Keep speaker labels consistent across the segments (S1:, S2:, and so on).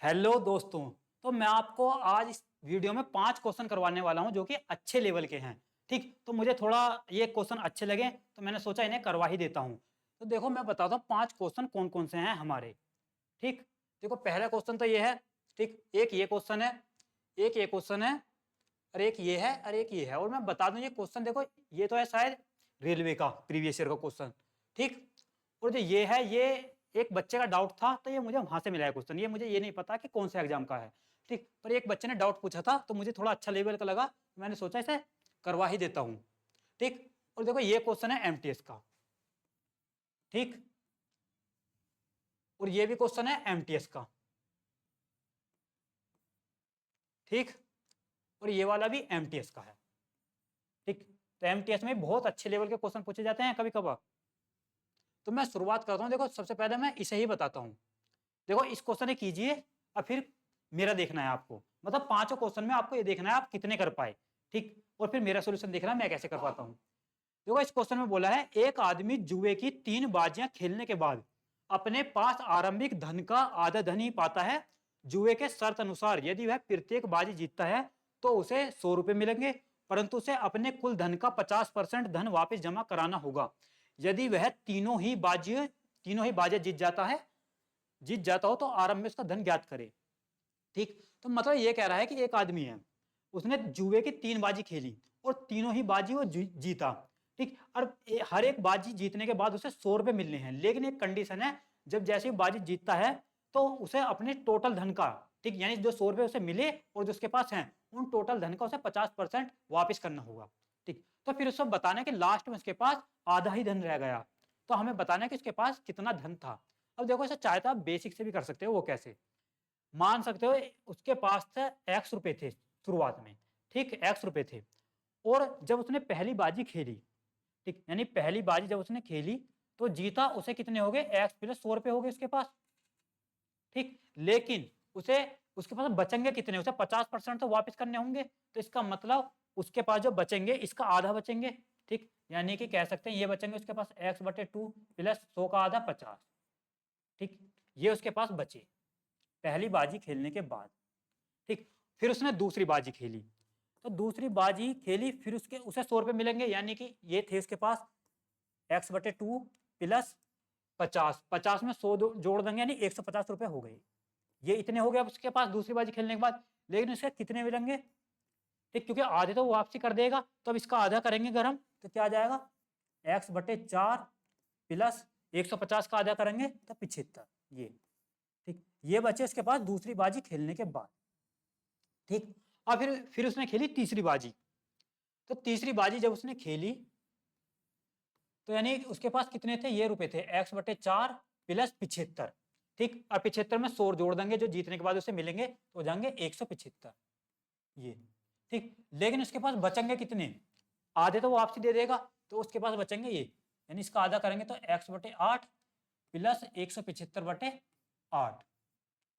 S1: Hello दोस्तों। तो मैं आपको आज इस वीडियो में 5 क्वेश्चन करवाने वाला हूं जो कि अच्छे लेवल के हैं। ठीक, तो मुझे थोड़ा ये क्वेश्चन अच्छे लगे तो मैंने सोचा इन्हें करवा ही देता हूं। तो देखो मैं बताता हूं 5 क्वेश्चन कौन कौन से हैं हमारे। ठीक, देखो पहला क्वेश्चन तो ये है। ठीक, एक ये क्वेश्चन है, एक ये क्वेश्चन है, और एक ये है, और एक ये है। और मैं बता दूं ये क्वेश्चन देखो, ये तो है शायद रेलवे का प्रीवियस ईयर का क्वेश्चन। ठीक, और जो ये है ये एक बच्चे का डाउट था, तो ये मुझे वहां से मिला है क्वेश्चन। ये मुझे ये नहीं पता कि कौन से एग्जाम का है। ठीक, पर एक बच्चे ने डाउट पूछा था तो मुझे थोड़ा अच्छा लेवल का लगा, मैंने सोचा इसे करवा ही देता हूँ। ठीक, और देखो ये क्वेश्चन है एमटीएस का। ठीक, और ये भी क्वेश्चन है एमटीएस का। ठीक, और ये वाला भी एमटीएस का है। ठीक, तो एमटीएस में बहुत अच्छे लेवल के क्वेश्चन पूछे जाते हैं कभी कभार। तो मैं शुरुआत करता हूँ। देखो सबसे पहले मैं इसे ही बताता हूँ। देखो इस क्वेश्चन ने कीजिए और फिर मेरा देखना है आपको। मतलब पांचों क्वेश्चन में आपको ये देखना है आप कितने कर पाए। ठीक, और फिर मेरा सोल्यूशन देखना है मैं कैसे कर पाता हूँ। देखो इस क्वेश्चन में बोला है एक आदमी जुए की 3 बाजियां खेलने के बाद अपने पास आरंभिक धन का आधा धन ही पाता है। जुए के शर्त अनुसार यदि वह प्रत्येक बाजी जीतता है तो उसे 100 रुपए मिलेंगे, परंतु उसे अपने कुल धन का 50% धन वापस जमा कराना होगा। यदि वह तीनों ही बाजियां जीत जाता हो तो आरंभ में उसका धन ज्ञात करे। ठीक, तो मतलब ये कह रहा है कि एक आदमी है, उसने जुए की 3 बाजी खेली और तीनों ही बाजी वो जीता। ठीक, और हर एक बाजी जीतने के बाद उसे 100 रुपए मिलने हैं, लेकिन एक कंडीशन है, जब जैसे ही बाजी जीतता है तो उसे अपने टोटल धन का, ठीक, यानी जो 100 रुपए उसे मिले और जो उसके पास हैं उन टोटल धन का उसे 50% वापिस करना होगा। ठीक, तो फिर उसको बताना कि लास्ट में उसके पास आधा ही धन रह गया, तो हमें बताना है कि उसके पास कितना धन था। अब देखो ऐसा चाहे तो आप बेसिक से भी कर सकते हो। वो कैसे मान सकते हो, उसके पास थे एक्स रुपए थे शुरुआत में। ठीक, एक्स रुपए थे, और जब उसने पहली बाजी खेली, ठीक, यानी पहली बाजी जब उसने खेली तो जीता उसे कितने हो गए, एक्स प्लस 100 रुपए हो गए उसके पास। ठीक, लेकिन उसे उसके पास बचेंगे कितने, उसे 50% तो वापस करने होंगे, तो इसका मतलब उसके पास जो बचेंगे इसका आधा बचेंगे। ठीक, यानी कि कह सकते हैं ये बचेंगे उसके पास x/2 प्लस 100 का आधा 50। ठीक, ये उसके पास बचे पहली बाजी खेलने के बाद। ठीक, फिर उसने दूसरी बाजी खेली, तो दूसरी बाजी खेली फिर उसके उसे 100 रुपए मिलेंगे, यानी कि ये थे उसके पास x/2 प्लस 50। 50 में 100 जोड़ देंगे यानी 150 रुपए हो गए। ये इतने हो गए अब उसके पास दूसरी बाजी खेलने के बाद, लेकिन उसके कितने मिलेंगे। ठीक, क्योंकि आधे तो वो वापसी कर देगा, तो अब इसका आधा करेंगे अगर हम तो क्या आ जाएगा, x/4 प्लस 150 का आधा करेंगे तो 75। ये ठीक, ये बचे उसके पास दूसरी बाजी खेलने के बाद। ठीक, और फिर उसने खेली तीसरी बाजी। तो तीसरी बाजी जब उसने खेली तो यानी उसके पास कितने थे, ये रुपए थे x/4 प्लस 75। ठीक, और 75 में 100 जोड़ देंगे जो जीतने के बाद उसे मिलेंगे तो हो जाएंगे 175। ये ठीक, लेकिन उसके पास बचेंगे कितने, आधे तो वो वापसी दे देगा, तो उसके पास बचेंगे ये, यानी इसका आधा करेंगे तो x/8 प्लस 175/8,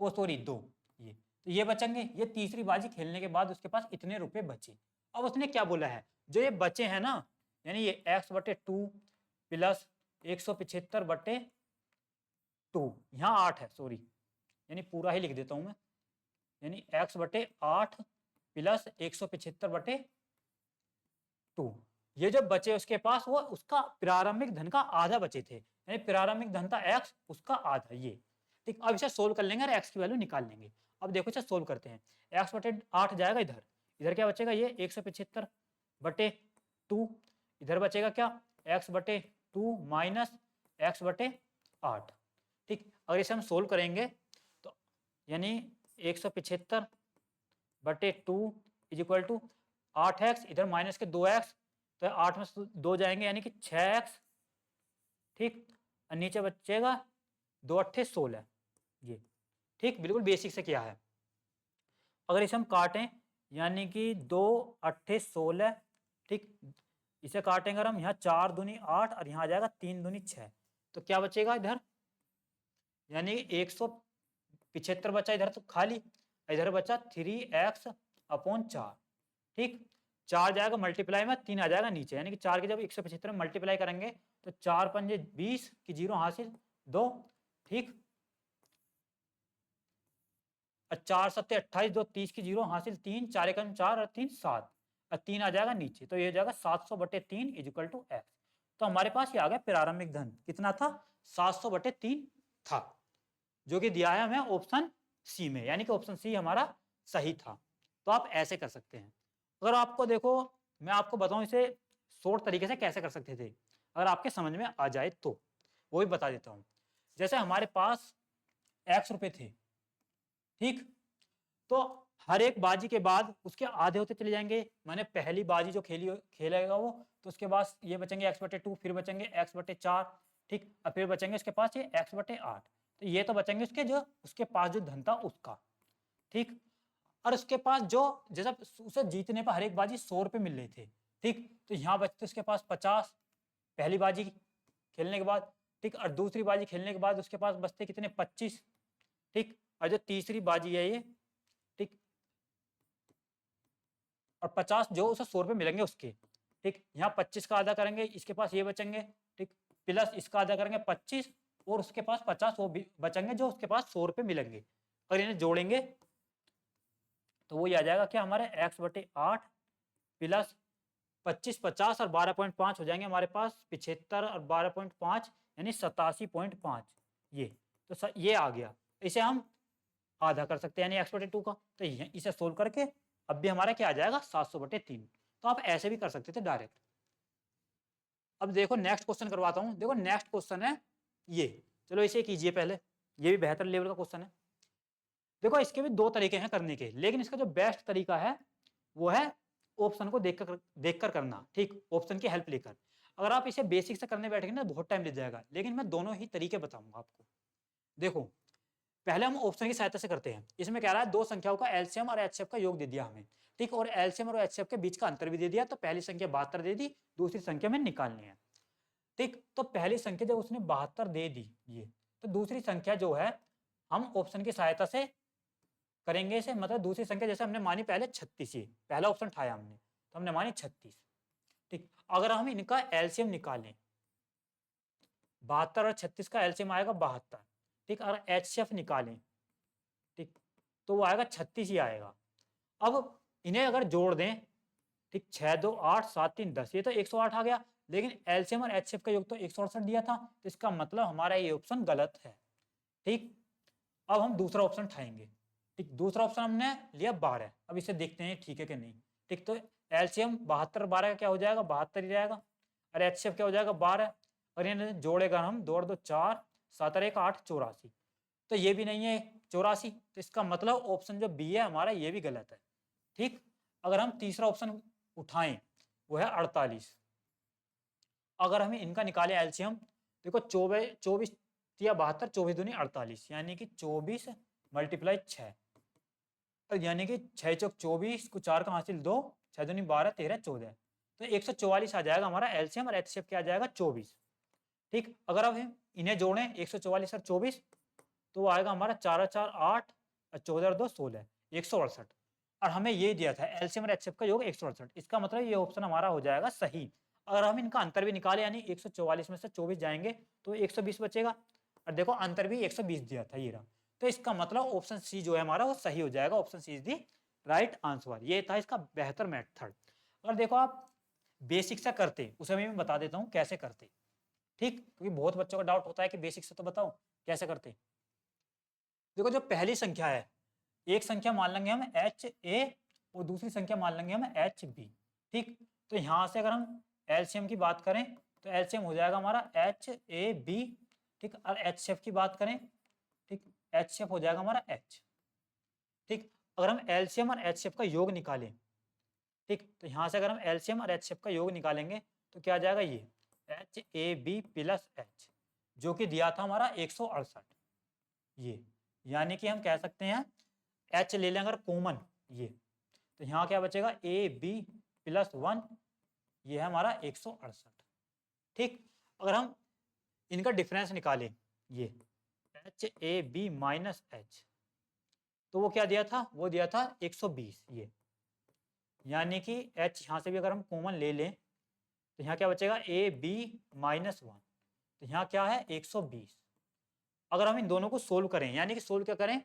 S1: ओ सॉरी 2। ये तो ये बचेंगे, ये तीसरी बाजी खेलने के बाद उसके पास इतने रुपए बचे। अब उसने क्या बोला है, जो ये बचे हैं ना, यानी ये x/2 प्लस 175/2, यहाँ 8 है सॉरी, यानी पूरा ही लिख देता हूं मैं, यानी x/8 प्लस 175/2। ये जो बचे उसके पास वो उसका प्रारंभिक धन का आधा बचे थे, यानी प्रारंभिक धन था x, उसका आधा ये। ठीक, अब इसे सोल्व कर लेंगे और x की वैल्यू निकाल लेंगे। अब देखो इसे सोल्व करते हैं, x/8 जाएगा इधर, इधर क्या बचेगा, ये 175/2, इधर बचेगा क्या, x/2 माइनस x/8। ठीक, अगर इसे हम सोल्व करेंगे तो यानी 175/2 इज इक्वल टू 8x, इधर माइनस के 2x, तो 8 में से 2 जाएंगे यानी कि 6x। ठीक, और नीचे बचेगा 2×8 = 16। ये ठीक, बिल्कुल बेसिक से किया है। अगर इसे हम काटें यानी कि 2×8 = 16। ठीक, इसे काटेंगे अगर हम, यहाँ 4 दूनी 8 और यहाँ आ जाएगा 3 दूनी 6, तो क्या बचेगा इधर, यानी 175 बचा इधर तो खाली, इधर बचा 3x/4। ठीक, 4 जाएगा मल्टीप्लाई में, 3 आ जाएगा नीचे, यानी कि 4 के जब 175 में मल्टीप्लाई करेंगे तो 4×5 = 20 की 0 हासिल 2। ठीक, और 4 सत्ते 28, 2 30 की 0 हासिल 3, 4 एकम 4 और 3 7 और 3 आ जाएगा नीचे, तो ये हो जाएगा 700/3 इक्वल टू एक्स। तो हमारे पास ये आ गया प्रारंभिक धन कितना था, 700/3 था, जो कि दिया है हमें ऑप्शन सी में, यानी कि ऑप्शन सी हमारा सही था। तो आप ऐसे कर सकते हैं। अगर आपको देखो, मैं आपको बताऊं इसे शॉर्ट तरीके से कैसे कर सकते थे, अगर आपके समझ में आ जाए तो वो भी बता देता हूं। जैसे हमारे पास x रुपए थे, ठीक, तो हर एक बाजी के बाद उसके आधे होते चले जाएंगे, मैंने पहली बाजी जो खेलेगा वो, तो उसके बाद ये बचेंगे x/2, फिर बचेंगे x/4, ठीक, और फिर बचेंगे उसके पास ये x/8, तो ये तो बचेंगे उसके जो उसके पास जो धन था उसका, ठीक। और उसके पास जो जैसा उसे जीतने पर हर एक बाजी 100 रुपए मिल रहे थे, ठीक, तो यहाँ बचते उसके पास 50 पहली बाजी खेलने के बाद, ठीक, और दूसरी बाजी खेलने के बाद उसके पास बचते कितने 25, ठीक, और जो तीसरी बाजी है ये, ठीक, और 50 जो उसे 100 रुपए मिलेंगे उसके, ठीक, यहाँ 25 का आधा करेंगे इसके पास ये बचेंगे, ठीक, प्लस इसका आधा करेंगे 25 और उसके पास 50 वो भी बचेंगे जो उसके पास 100 रुपए मिलेंगे, और इन्हें जोड़ेंगे तो वो आ जाएगा क्या हमारे x/8 प्लस 25 50 और 12.5 हो जाएंगे हमारे पास 75 और 12.5 यानी 87.5, ये तो ये आ गया। इसे हम आधा कर सकते हैं यानी x/2 का, तो इसे सोल्व करके अब भी हमारा क्या आ जाएगा 700/3। तो आप ऐसे भी कर सकते थे डायरेक्ट। अब देखो नेक्स्ट क्वेश्चन करवाता हूं, देखो नेक्स्ट क्वेश्चन है ये, चलो इसे कीजिए पहले, ये भी बेहतर लेवल का क्वेश्चन है। देखो इसके भी दो तरीके हैं करने के, लेकिन इसका जो बेस्ट तरीका है वो है ऑप्शन को देखकर करना, ठीक, ऑप्शन की हेल्प लेकर। अगर आप इसे बेसिक से करने बैठेंगे ना बहुत टाइम लग जाएगा, लेकिन मैं दोनों ही तरीके बताऊंगा आपको। देखो पहले हम ऑप्शन की सहायता से करते हैं। इसमें कह रहा है दो संख्याओं का एलसीएम और एचसीएफ का योग दे दिया हमें, ठीक, और एलसीएम और एचसीएफ के बीच का अंतर भी दे दिया, तो पहली संख्या 72 दे दी, दूसरी संख्या में निकालनी है, ठीक। तो पहली संख्या जब उसने 72 दे दी ये, तो दूसरी संख्या जो है हम ऑप्शन की सहायता से करेंगे इसे, मतलब दूसरी संख्या जैसे हमने मानी पहले 36, ये पहला ऑप्शन उठाया हमने तो हमने मानी 36, ठीक। अगर हम इनका एलसीएम निकालें, 72 और 36 का एलसीएम आएगा 72, ठीक, और एचसीएफ निकालें, ठीक, तो वो आएगा 36 ही आएगा। अब इन्हें अगर जोड़ दें, ठीक, 6 2 8 7 3 10, ये तो 108 आ गया, लेकिन एलसीएम और एचसीएफ का योग तो 168 दिया था, तो इसका मतलब हमारा ये ऑप्शन गलत है, ठीक। अब हम दूसरा ऑप्शन उठाएंगे, ठीक, दूसरा ऑप्शन हमने लिया 12, अब इसे देखते हैं ठीक है कि नहीं, ठीक। तो एलसीएम 72 12 का क्या हो जाएगा 72 ही जाएगा, और एचसीएफ क्या हो जाएगा 12, और इन्हें जोड़ेगा हम 2 और 2 4 7 और 1 8 84, तो ये भी नहीं है 84, तो इसका मतलब ऑप्शन जो बी है हमारा ये भी गलत है, ठीक। अगर हम तीसरा ऑप्शन उठाएं वो है 48, अगर हमें इनका निकाले एलसीएम, देखो 24 24 या 72 24 दूनी 48, यानी कि 24 मल्टीप्लाई 6, यानी कि 6 चौक 24 को 4 का हासिल 2, 6 दूनी 12 13 14, तो 144 आ जाएगा हमारा एलसीएम, और एचसीएफ क्या आ जाएगा 24, ठीक। अगर अब हम इन्हें जोड़ें 144 और 24, तो वो आएगा हमारा 4 4 8 और 14 और 2 16, 168, और हमें ये दिया था एलसीएम और एचसीएफ का योग 168, इसका मतलब ये ऑप्शन हमारा हो जाएगा सही। अगर हम इनका अंतर भी निकाले यानी 144 में से 24 जाएंगे तो 120 बचेगा, और देखो अंतर भी 120 दिया था ये रहा, तो इसका मतलब ऑप्शन सी जो है हमारा वो सही हो जाएगा, option C is the right answer. ये था इसका बेहतर मेथड। अगर देखो आप बेसिक से करते उसे मैं बता देता हूँ कैसे करते, ठीक, क्योंकि बहुत बच्चों का डाउट होता है कि बेसिक से तो बताओ कैसे करते। देखो जो पहली संख्या है, एक संख्या मान लेंगे हम एच ए और दूसरी संख्या मान लेंगे हम एच बी, ठीक। तो यहाँ से अगर हम एलसीएम की बात करें तो एलसीएम हो जाएगा हमारा एच ए बी, ठीक, और एचसीएफ की बात करें, ठीक, एचसीएफ हो जाएगा हमारा एच, ठीक। अगर हम एलसीएम और एचसीएफ का योग निकालें, ठीक, तो यहाँ से अगर हम एलसीएम और एचसीएफ का योग निकालेंगे तो क्या आ जाएगा ये H A B plus H, जो कि दिया था हमारा 168, ये, यानी कि हम कह सकते हैं एच ले लें अगर कॉमन ये, तो यहाँ क्या बचेगा ए बी प्लस 1, ये है हमारा 168, ठीक। अगर हम इनका डिफरेंस निकालें ये H A B minus H, तो वो क्या दिया था वो दिया था 120, ये, यानी कि एच यहाँ से भी अगर हम कॉमन ले लें तो यहाँ क्या बचेगा ए बी माइनस 1, तो यहाँ क्या है 120। अगर हम इन दोनों को सोल्व करें यानी कि सोल्व क्या करें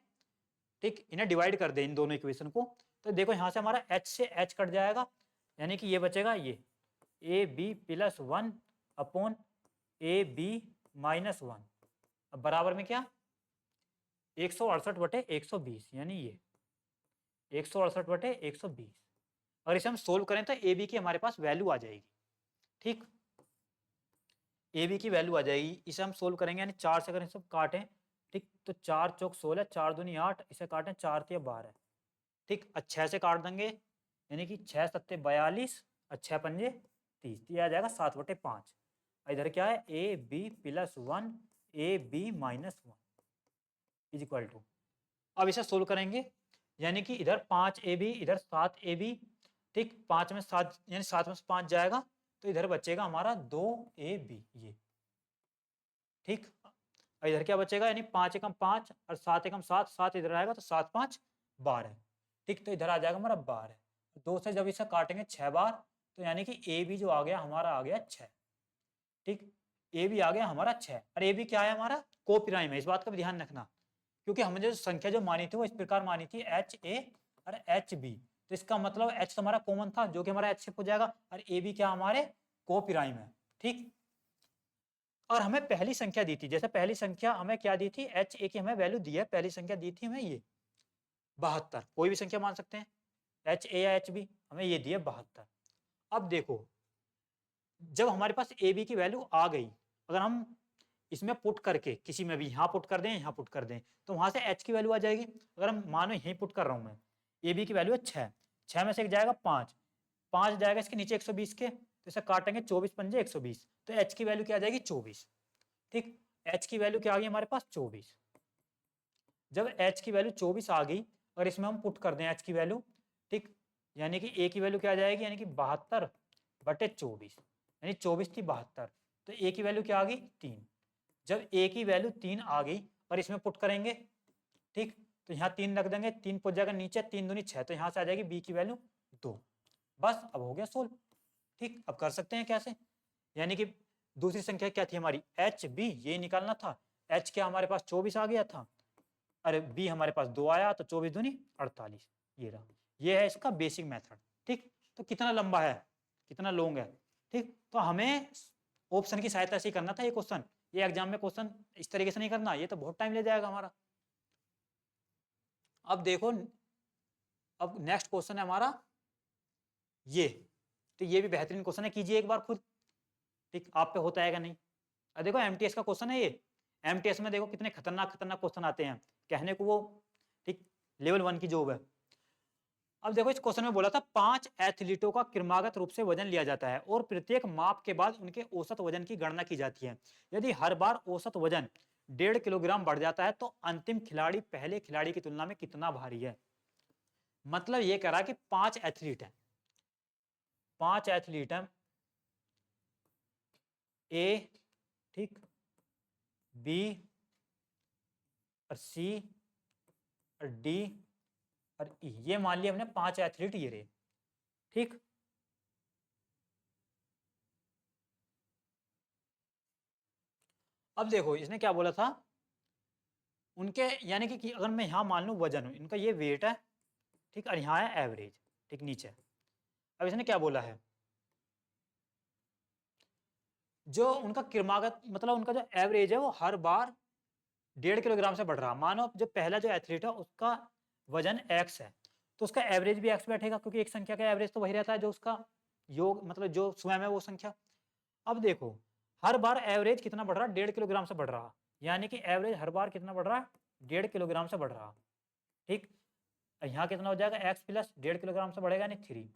S1: ठीक, इन्हें डिवाइड कर दे इन दोनों इक्वेशन को, तो देखो यहाँ से हमारा h से h कट जाएगा, यानी कि ये बचेगा ये A B plus 1 upon A B minus 1, अब बराबर में क्या 168/120, यानी ये 168/120। अगर इसे हम सोल्व करें तो ए बी की हमारे पास वैल्यू आ जाएगी। ठीक, ए बी की वैल्यू आ जाएगी, इसे हम सोल्व करेंगे, यानी 4 से अगर इसे काटें, ठीक, तो 4 चौक 16, 4 दूनी 8, इसे काटें 4 तिया 12, ठीक, 6 से काट देंगे, यानी कि 6 सत्ते 42 और 6 पंजे 30, ये आ जाएगा 7/5। इधर क्या है A B plus 1 A B minus 1 is equal to, अब इसे सोल्व करेंगे, यानी कि इधर 5 ए बी इधर 7 ए बी, ठीक, 5 में 7 यानी 7 में से 5 जाएगा, तो इधर बचेगा हमारा 2 ए बी, ये ठीक, इधर क्या बचेगा, यानी 5 एकम 5 और 7 एकम 7, 7 इधर आएगा तो 7 5 12, ठीक, तो इधर आ जाएगा हमारा 12, 2 से जब इसे काटेंगे 6 बार, तो यानी कि ए बी जो आ गया हमारा आ गया 6, ठीक, ए बी आ गया हमारा 6, और ए बी क्या है हमारा कोप्राइम है, इस बात का भी ध्यान रखना, क्योंकि हमने जो संख्या जो मानी थी वो इस प्रकार मानी थी एच ए और एच बी, तो इसका मतलब एच तो हमारा कॉमन था जो कि हमारा एच शिफ्ट हो जाएगा, और ए बी क्या हमारे कोप्राइम है। ठीक, और हमें पहली संख्या दी थी, जैसे पहली संख्या हमें क्या दी थी, एच ए की हमें वैल्यू दी है, पहली संख्या दी थी हमें ये 72, कोई भी संख्या मान सकते हैं, एच ए या एच बी, हमें ये दी है 72। अब देखो जब हमारे पास ए बी की वैल्यू आ गई, अगर हम इसमें पुट करके किसी में भी यहाँ पुट कर दें यहाँ पुट कर दें, तो वहां से एच की वैल्यू आ जाएगी। अगर हम मानो यहीं पुट कर रहा हूँ मैं, ए बी की वैल्यू है 6, 6 में से एक जाएगा 5, 5 जाएगा इसके नीचे 120 के, तो इसे काटेंगे 24 पंजे 120, तो एच की वैल्यू क्या आ जाएगी 24। ठीक, एच की वैल्यू क्या आ गई हमारे पास 24। जब एच की वैल्यू 24 आ गई और इसमें हम पुट कर दें एच की वैल्यू, ठीक, यानी कि ए की वैल्यू क्या आ जाएगी, यानी कि 72/24, यानी 24 थी 72, तो ए की वैल्यू क्या आ गई 3। जब ए की वैल्यू 3 आ गई और इसमें पुट करेंगे, ठीक, तो यहाँ 3 रख देंगे, 3 पुट जाएगा नीचे, 3 दूनी 6, तो यहाँ से आ जाएगी बी की वैल्यू 2। बस अब हो गया सोल्व। ठीक, अब कर सकते हैं कैसे, यानी कि दूसरी संख्या क्या थी हमारी एच बी, ये निकालना था, एच क्या हमारे पास 24 आ गया था, अरे बी हमारे पास 2 आया, तो 24 दूनी 48, ये रहा, ये है इसका बेसिक मेथड। ठीक, तो कितना लंबा है कितना लॉन्ग है, ठीक, तो हमें ऑप्शन की सहायता से करना था ये क्वेश्चन, ये एग्जाम में क्वेश्चन इस तरीके से नहीं करना, ये तो बहुत टाइम ले जाएगा हमारा। अब देखो, अब नेक्स्ट क्वेश्चन है हमारा ये, तो ये भी बेहतरीन क्वेश्चन है, कीजिए एक बार खुद, ठीक, आप पे होता है क्या नहीं। अब देखो एमटीएस का क्वेश्चन है ये, एमटीएस में देखो कितने खतरनाक खतरनाक क्वेश्चन आते हैं, कहने को वो ठीक लेवल 1 की जॉब है। अब देखो इस क्वेश्चन में बोला था 5 एथलीटों का क्रमागत रूप से वजन लिया जाता है और प्रत्येक माप के बाद उनके औसत वजन की गणना की जाती है। यदि हर बार औसत वजन 1.5 किलोग्राम बढ़ जाता है तो अंतिम खिलाड़ी पहले खिलाड़ी की तुलना में कितना भारी है। मतलब ये कह रहा है कि 5 एथलीट हैं, 5 एथलीट हैं, ए, ठीक, बी और सी और डी और ई, ये मान लिया हमने 5 एथलीट ये रहे। ठीक, अब देखो इसने क्या बोला था, उनके यानी कि अगर मैं यहाँ मान लूँ वजन हूँ, इनका ये वेट है, ठीक, और यहाँ है एवरेज, ठीक, नीचे। अब इसने क्या बोला है, जो उनका क्रमागत मतलब उनका जो एवरेज है वो हर बार 1.5 किलोग्राम से बढ़ रहा। मानो जो पहला जो एथलीट है उसका वजन x है, तो उसका एवरेज भी x बैठेगा, क्योंकि एक संख्या का एवरेज तो वही रहता है जो उसका योग मतलब जो स्वयं है वो संख्या। अब देखो हर बार एवरेज कितना बढ़ रहा है, 1.5 किलोग्राम से बढ़ रहा, यानी कि एवरेज हर बार कितना बढ़ रहा है, 1.5 किलोग्राम से बढ़ रहा। ठीक, यहाँ कितना हो जाएगा x प्लस 1.5 किलोग्राम से बढ़ेगा, यानी 3,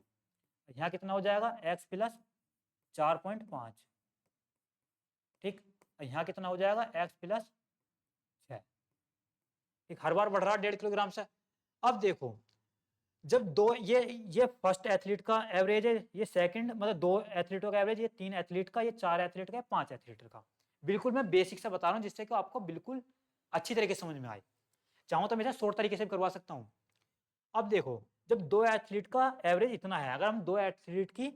S1: यहाँ कितना हो जाएगा x प्लस 4.5, ठीक, यहाँ कितना हो जाएगा x प्लस 6, ठीक, हर बार बढ़ रहा है 1.5 किलोग्राम से। अब देखो जब दो ये फर्स्ट एथलीट का एवरेज है, ये सेकंड मतलब 2 एथलीटों का एवरेज, ये 3 एथलीट का, ये 4 एथलीट का, 5 एथलीट का। बिल्कुल मैं बेसिक से बता रहा हूँ जिससे कि आपको बिल्कुल अच्छी तरीके से समझ में आए, चाहूँ तो मैं इसे शॉर्ट तरीके से करवा सकता हूँ। अब देखो जब 2 एथलीट का एवरेज इतना है, अगर हम 2 एथलीट की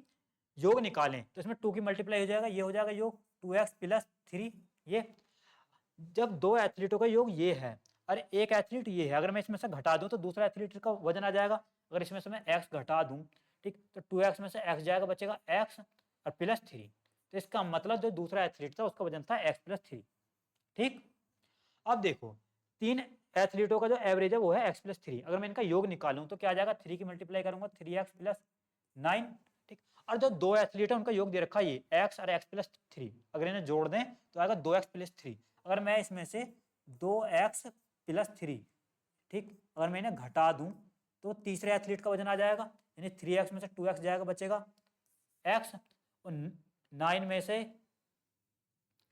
S1: योग निकालें तो इसमें 2 की मल्टीप्लाई हो जाएगा, ये हो जाएगा योग 2x प्लस 3, ये जब 2 एथलीटों का योग ये है अरे एक एथलीट ये है, अगर मैं इसमें से घटा दूं तो दूसरा एथलीट का वजन आ जाएगा। अगर इसमें से मैं एक्स घटा दूं, ठीक, तो 2x में से एक्स जाएगा, बचेगा एक्स और +3। तो इसका मतलब जो दूसरा एथलीट था उसका वजन था x+3। ठीक, अब देखो 3 एथलीटों का जो एवरेज है वो है x+3। अगर मैं इनका योग निकालूं तो क्या आ जाएगा, 3 की मल्टीप्लाई करूंगा 3x+9। ठीक, और जो 2 एथलीट है उनका योग दे रखा है ये x और x+3, अगर इन्हें जोड़ दें तो आएगा 2x+3। अगर मैं इसमें से 2x+3, ठीक, अगर मैं इन्हें घटा दूं तो तीसरे एथलीट का वजन आ जाएगा, यानी 3x में से 2x जाएगा, बचेगा x, और 9 में से,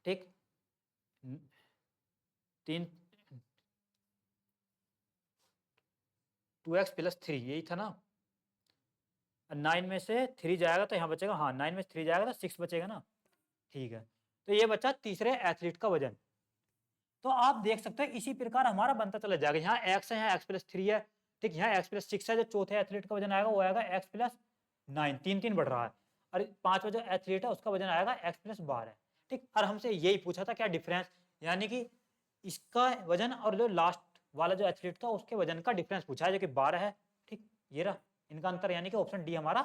S1: ठीक, 3 2x+3 यही था ना, 9 में से 3 जाएगा तो यहाँ बचेगा, हाँ 9 में से 3 जाएगा तो 6 बचेगा ना। ठीक है, तो ये बचा तीसरे एथलीट का वजन। तो आप देख सकते हैं इसी प्रकार हमारा बनता चला जाएगा। यहाँ x है, यहाँ x+3 है, ठीक, यहाँ x+6 है, जो चौथे एथलीट का वजन आएगा वो आएगा x+9, 3 बढ़ रहा है, और पांचवा जो एथलीट है उसका वजन आएगा x+12। ठीक, और हमसे यही पूछा था क्या डिफरेंस, यानी कि इसका वजन और जो लास्ट वाला जो एथलीट था उसके वजन का डिफरेंस पूछा है, जो कि 12 है। ठीक, ये रहा इनका अंतर, यानी कि ऑप्शन डी हमारा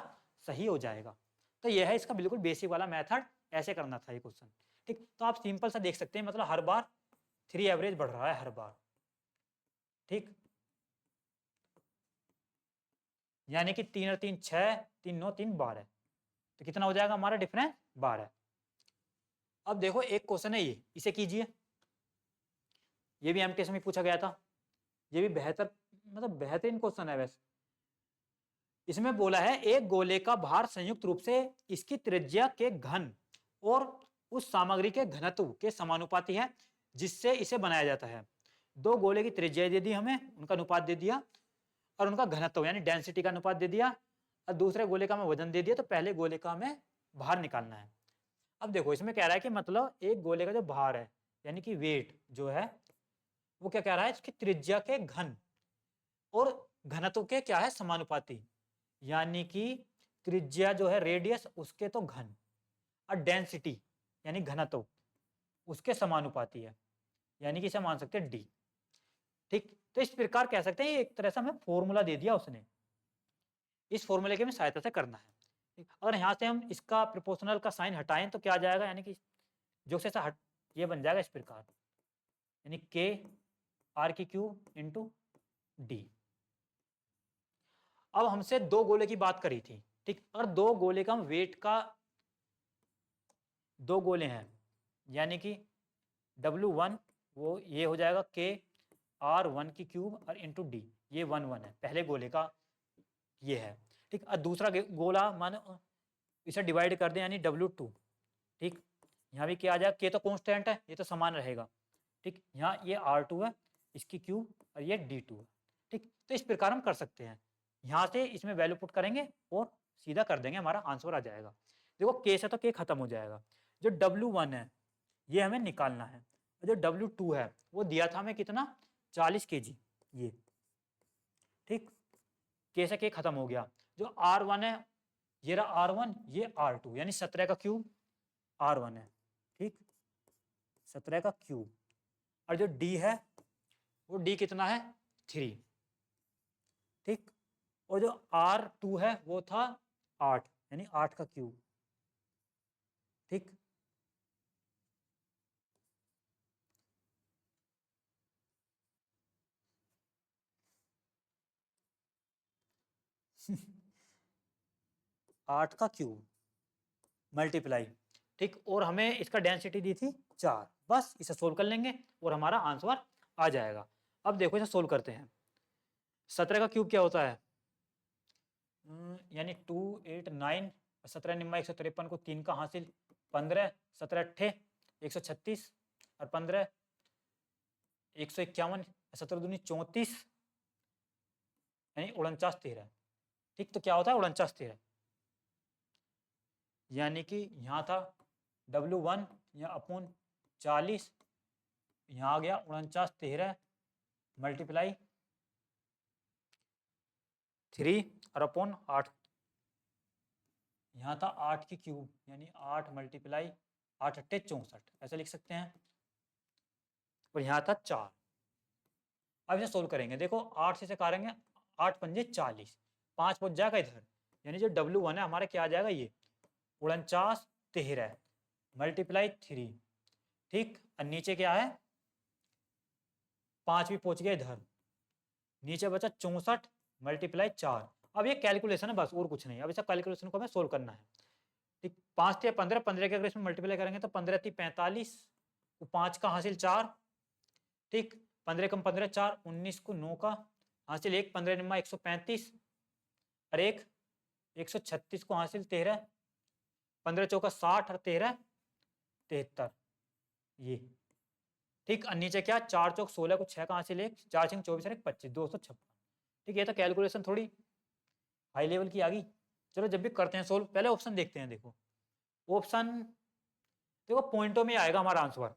S1: सही हो जाएगा। तो यह है इसका बिल्कुल बेसिक वाला मेथड, ऐसे करना था ये क्वेश्चन। ठीक, तो आप सिंपल सा देख सकते हैं, मतलब हर बार 3 एवरेज बढ़ रहा है हर बार। ठीक, यानी कि 3 और 3 6, 3 9 3 12, तो कितना हो जाएगा हमारा डिफरेंस, 12। अब देखो एक क्वेश्चन है ये, इसे कीजिए, ये भी एमटीएस में पूछा गया था, ये भी बेहतर, मतलब बेहतरीन क्वेश्चन है वैसे। इसमें बोला है एक गोले का भार संयुक्त रूप से इसकी त्रिज्या के घन और उस सामग्री के घनत्व के समानुपाती है जिससे इसे बनाया जाता है। दो गोले की त्रिज्या दे दी हमें, उनका अनुपात दे दिया, और उनका घनत्व यानी डेंसिटी का अनुपात दे दिया, और दूसरे गोले का हमें वजन दे दिया, तो पहले गोले का हमें भार निकालना है। अब देखो इसमें कह रहा है कि मतलब एक गोले का जो भार है यानी कि वेट जो है वो क्या कह रहा है, इसकी त्रिज्या के घन और घनत्व के क्या है, समानुपाती, यानी कि त्रिज्या जो है रेडियस उसके तो घन, और डेंसिटी यानी घनत्व उसके समानुपाती है, यानी कि इसे मान सकते हैं डी। ठीक, तो इस प्रकार कह सकते हैं एक तरह से हमें फॉर्मूला दे दिया उसने, इस फॉर्मूले की हमें सहायता से करना है। अगर यहाँ से हम इसका प्रोपोर्शनल का साइन हटाएं तो क्या आ जाएगा, यानी कि जो से हट, ये बन जाएगा इस प्रकार, यानी के आर की क्यूब इंटू डी। अब हमसे दो गोले की बात करी थी, ठीक, और दो गोले का हम वेट का, दो गोले हैं यानी कि W1 वो ये हो जाएगा KR1 की क्यूब और इंटू डी, ये 1 1 है पहले गोले का, ये है। ठीक, और दूसरा गोला मानो इसे डिवाइड कर दें यानी W2। ठीक, यहाँ भी क्या आ जाएगा, के तो कांस्टेंट है, ये तो समान रहेगा। ठीक, यहाँ ये R2 है, इसकी क्यूब, और ये D2 है। ठीक, तो इस प्रकार हम कर सकते हैं, यहाँ से इसमें वैल्यू पुट करेंगे और सीधा कर देंगे, हमारा आंसर आ जाएगा। देखो के से तो के खत्म हो जाएगा, जो W1 है ये हमें निकालना है, और जो W2 है वो दिया था हमें कितना, 40 kg ये। ठीक, के से के खत्म हो गया, जो R1 है ये रहा R1, ये R2 यानी 17 का क्यूब R1 है। ठीक, 17 का क्यूब, और जो D है वो D कितना है, 3। ठीक, और जो R2 है वो था 8 यानी 8 का क्यूब। ठीक, आठ का क्यूब मल्टीप्लाई, ठीक, और हमें इसका डेंसिटी दी थी 4, बस इसे सोल्व कर लेंगे और हमारा आंसर आ जाएगा। अब देखो इसे सोल्व करते हैं। 17 का क्यूब क्या होता है, यानी 2 8 9, 17 निम्मा 153 को 3 का हासिल 15, 17 अट्ठे 136, और 15 151, 17 दूनी 34 यानी 49 13। ठीक, तो क्या होता है 49 13, यानी कि यहाँ था W1 या अपॉन 40, यहाँ आ गया 49 13 मल्टीप्लाई 3 और अपॉन 8, यहाँ था 8 की क्यूब यानी 8 मल्टीप्लाई 8 अट्ठे 64, ऐसा लिख सकते हैं, और यहाँ था 4। अब इसे सोल्व करेंगे, देखो 8 से करेंगे, 8 पंजे 40, 5 पहुंच जाएगा इधर, यानी जो W1 है हमारा क्या आ जाएगा, ये 49 13 मल्टीप्लाई 3, ठीक। और नीचे क्या है, 5 भी पहुंच गया इधर, नीचे बचा 64 मल्टीप्लाई 4। अब ये कैलकुलेशन है बस, और कुछ नहीं। अब इस कैलकुलेशन को हमें सोल्व करना है, ठीक। 5 थे 15, 15 के अगर इसमें मल्टीप्लाई करेंगे तो 15 थी 45, 5 का हासिल 4, ठीक। 15 कम 15 4, 19 को 9 का हासिल 1, 15 निम्मा 135 और 1 136 को हासिल 13, 15 चौका 60 और 13 73, ये ठीक। और नीचे क्या, 4 चौक 16 को 6 का हासिल 1, 4 6 24 और 1 25, 256, ठीक। ये तो कैलकुलेशन थोड़ी हाई लेवल की आ गई। चलो जब भी करते हैं सोल्व, पहले ऑप्शन देखते हैं। देखो ऑप्शन, देखो पॉइंटों में आएगा हमारा आंसर,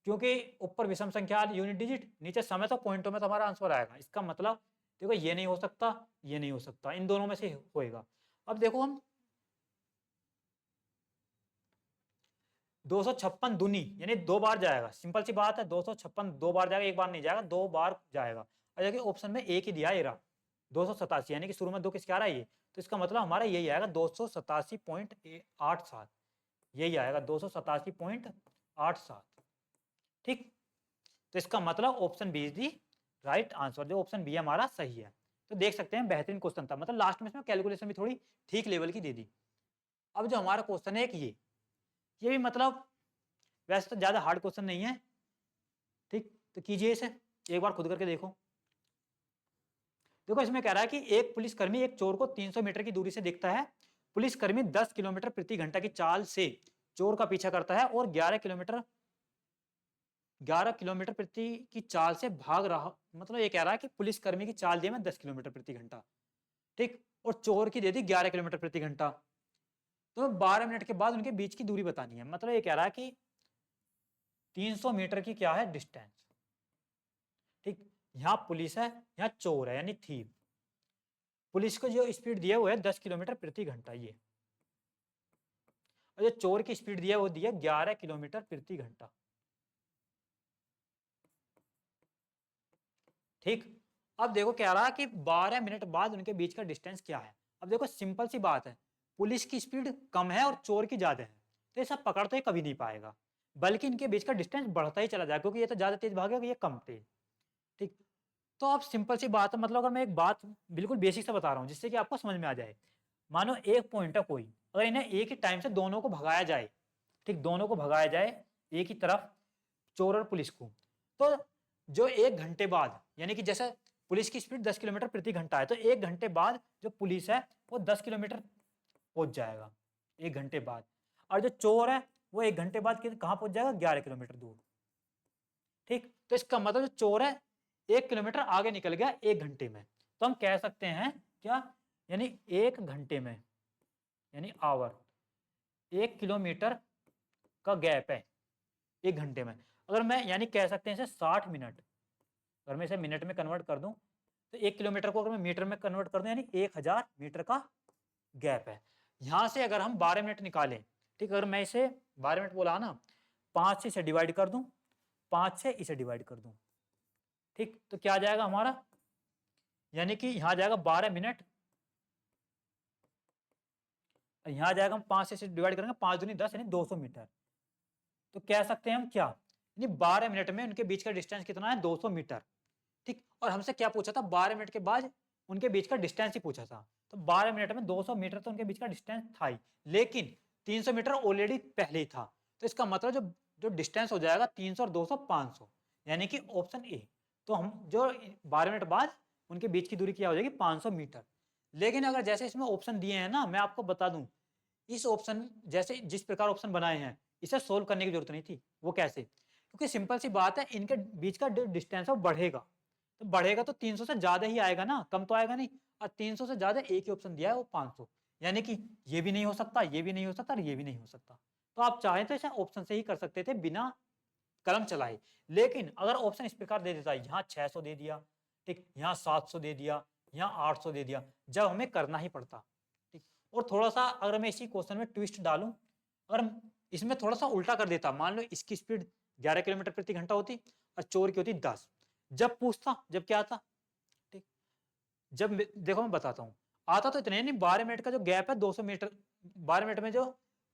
S1: क्योंकि ऊपर विषम संख्या यूनिट डिजिट, नीचे समय, तो पॉइंटों में तो हमारा आंसर आएगा। इसका मतलब देखो ये नहीं हो सकता, ये नहीं हो सकता, इन दोनों में से होएगा। अब देखो हम 256 दूनी यानी 2 बार जाएगा, सिंपल सी बात है, 256 2 बार जाएगा, एक बार नहीं जाएगा, 2 बार जाएगा। और देखिए ऑप्शन में एक ही दिया है, 287, यानी कि शुरू में 2 किसके आ रहा है, ये, तो इसका मतलब हमारा यही आएगा 287.87, यही आएगा 287.87, ठीक। तो इसका मतलब option B is the right answer, जो ऑप्शन बी हमारा सही है। तो देख सकते हैं बेहतरीन क्वेश्चन था, मतलब लास्ट में इसमें कैलकुलेशन भी थोड़ी ठीक लेवल की दे दी। अब जो हमारा क्वेश्चन है एक ये भी मतलब वैसे तो ज्यादा हार्ड क्वेश्चन नहीं है, ठीक। तो कीजिए इसे, एक बार खुद करके देखो। देखो इसमें कह रहा है कि एक पुलिसकर्मी एक चोर को 300 मीटर की दूरी से देखता है। पुलिसकर्मी 10 किलोमीटर प्रति घंटा की चाल से चोर का पीछा करता है और 11 किलोमीटर प्रति की चाल से भाग रहा। मतलब ये कह रहा है कि पुलिसकर्मी की चाल दी मैं 10 किलोमीटर प्रति घंटा, ठीक, और चोर की दे दी 11 किलोमीटर प्रति घंटा। तो 12 मिनट के बाद उनके बीच की दूरी बतानी है। मतलब ये कह रहा है कि 300 मीटर की क्या है डिस्टेंस, ठीक। यहां पुलिस है, यहां चोर है, यानी थीव। पुलिस को जो स्पीड दिया वो है 10 किलोमीटर प्रति घंटा, ये, और जो चोर की स्पीड दिया वो दिया 11 किलोमीटर प्रति घंटा, ठीक। अब देखो कह रहा है कि 12 मिनट बाद उनके बीच का डिस्टेंस क्या है। अब देखो सिंपल सी बात है, पुलिस की स्पीड कम है और चोर की ज्यादा है, तो ये सब पकड़ तो ये कभी नहीं पाएगा, बल्कि इनके बीच का डिस्टेंस बढ़ता ही चला जाएगा, क्योंकि ये तो ज्यादा तेज भागेगा, ये कम तेज, ठीक। तो अब सिंपल सी बात है, मतलब अगर मैं एक बात बिल्कुल बेसिक से बता रहा हूँ जिससे कि आपको समझ में आ जाए। मानो एक पॉइंट है कोई, अगर इन्हें एक ही टाइम से दोनों को भगाया जाए, ठीक, दोनों को भगाया जाए एक ही तरफ, चोर और पुलिस को, तो जो 1 घंटे बाद, यानी कि जैसे पुलिस की स्पीड 10 किलोमीटर प्रति घंटा है, तो 1 घंटे बाद जो पुलिस है वो 10 किलोमीटर पहुंच जाएगा, 1 घंटे बाद। और जो चोर है वो 1 घंटे बाद कहां पहुंच जाएगा, 11 किलोमीटर दूर, ठीक। तो इसका मतलब जो चोर है 1 किलोमीटर आगे निकल गया 1 घंटे में। तो हम कह सकते हैं क्या, यानी 1 घंटे में, यानी आवर, 1 किलोमीटर का गैप है 1 घंटे में। अगर मैं यानी कह सकते हैं इसे 60 मिनट, अगर मैं इसे मिनट में कन्वर्ट कर दूं तो 1 किलोमीटर को अगर मैं मीटर में कन्वर्ट कर दूं यानी 1000 मीटर का गैप है। यहां से अगर हम 12 मिनट निकालें, ठीक, अगर मैं इसे 12 मिनट बोला ना, 5 से इसे डिवाइड कर दूं, 5 से इसे डिवाइड कर दूं, ठीक, तो क्या आ जाएगा हमारा, यानी कि यहां जाएगा 12 मिनट, यहां जाएगा हम 5 से इसे डिवाइड करेंगे, 5 दूनी 10 यानी 200 मीटर। तो कह सकते हैं हम क्या, यानी 12 मिनट में उनके बीच का डिस्टेंस कितना है, 200 मीटर, ठीक। और हमसे क्या पूछा था, 12 मिनट के बाद उनके बीच का डिस्टेंस ही पूछा था। तो 12 मिनट में 200 मीटर तो उनके बीच का डिस्टेंस था ही, लेकिन 300 मीटर ऑलरेडी पहले ही था। तो इसका मतलब जो जो डिस्टेंस हो जाएगा 300 और 200 500, यानी कि ऑप्शन ए। तो हम जो 12 मिनट बाद उनके बीच की दूरी क्या हो जाएगी, 500 मीटर। लेकिन अगर जैसे इसमें ऑप्शन दिए हैं ना, मैं आपको बता दूं, इस ऑप्शन जैसे जिस प्रकार ऑप्शन बनाए हैं इसे सोल्व करने की जरूरत नहीं थी। वो कैसे, क्योंकि सिंपल सी बात है, इनके बीच का डिस्टेंस है वो बढ़ेगा, तो बढ़ेगा तो 300 से ज्यादा ही आएगा ना, कम तो आएगा नहीं। और 300 से ज्यादा एक ही ऑप्शन दिया है वो 500, यानी कि ये भी नहीं हो सकता, ये भी नहीं हो सकता और ये भी नहीं हो सकता। तो आप चाहें तो इसे ऑप्शन से ही कर सकते थे बिना कलम चलाए। लेकिन अगर ऑप्शन इस प्रकार दे देता है, यहाँ 600 दे दिया, ठीक, यहाँ 700 दे दिया, यहाँ 800 दे दिया, जब हमें करना ही पड़ता, ठीक। और थोड़ा सा अगर मैं इसी क्वेश्चन में ट्विस्ट डालूं, अगर इसमें थोड़ा सा उल्टा कर देता, मान लो इसकी स्पीड 11 किलोमीटर प्रति घंटा होती और चोर की होती 10, जब पूछता, जब क्या आता, ठीक, देखो मैं बताता हूँ, आता तो इतने नहीं, 12 मिनट का जो गैप है 200 मीटर, 12 मिनट में जो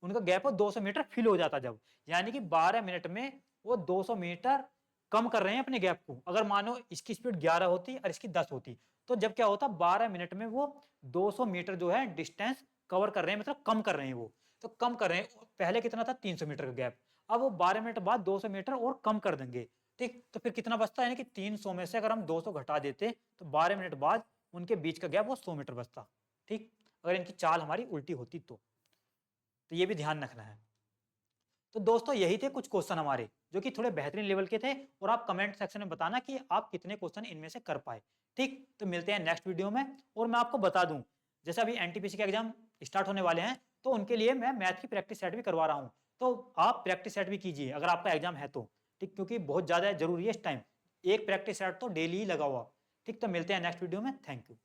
S1: उनका गैप है 200 मीटर फिल हो जाता जब, यानी कि 12 मिनट में वो 200 मीटर कम कर रहे हैं अपने गैप को। अगर मानो इसकी स्पीड 11 होती और इसकी 10 होती, तो जब क्या होता, 12 मिनट में वो 200 मीटर जो है डिस्टेंस कवर कर रहे हैं, मतलब कम कर रहे हैं वो, तो कम कर रहे हैं। पहले कितना था, 300 मीटर का गैप, अब वो 12 मिनट बाद 200 मीटर और कम कर देंगे, ठीक, तो फिर कितना बचता है, यानी कि 300 में से अगर हम 200 घटा देते तो 12 मिनट बाद उनके बीच का गैप वो 100 मीटर बचता, ठीक, अगर इनकी चाल हमारी उल्टी होती तो ये भी ध्यान रखना है। तो दोस्तों यही थे कुछ क्वेश्चन हमारे जो कि थोड़े बेहतरीन लेवल के थे, और आप कमेंट सेक्शन में बताना कि आप कितने क्वेश्चन इनमें से कर पाए, ठीक। तो मिलते हैं नेक्स्ट वीडियो में। और मैं आपको बता दूं, जैसे अभी एनटीपीसी के एग्जाम स्टार्ट होने वाले हैं, तो उनके लिए मैं मैथ की प्रैक्टिस सेट भी करवा रहा हूं, तो आप प्रैक्टिस सेट भी कीजिए अगर आपका एग्जाम है तो, ठीक, क्योंकि बहुत ज्यादा जरूरी है इस टाइम, एक प्रैक्टिस सेट तो डेली ही लगाओ आप, ठीक। तो मिलते हैं नेक्स्ट वीडियो में, थैंक यू।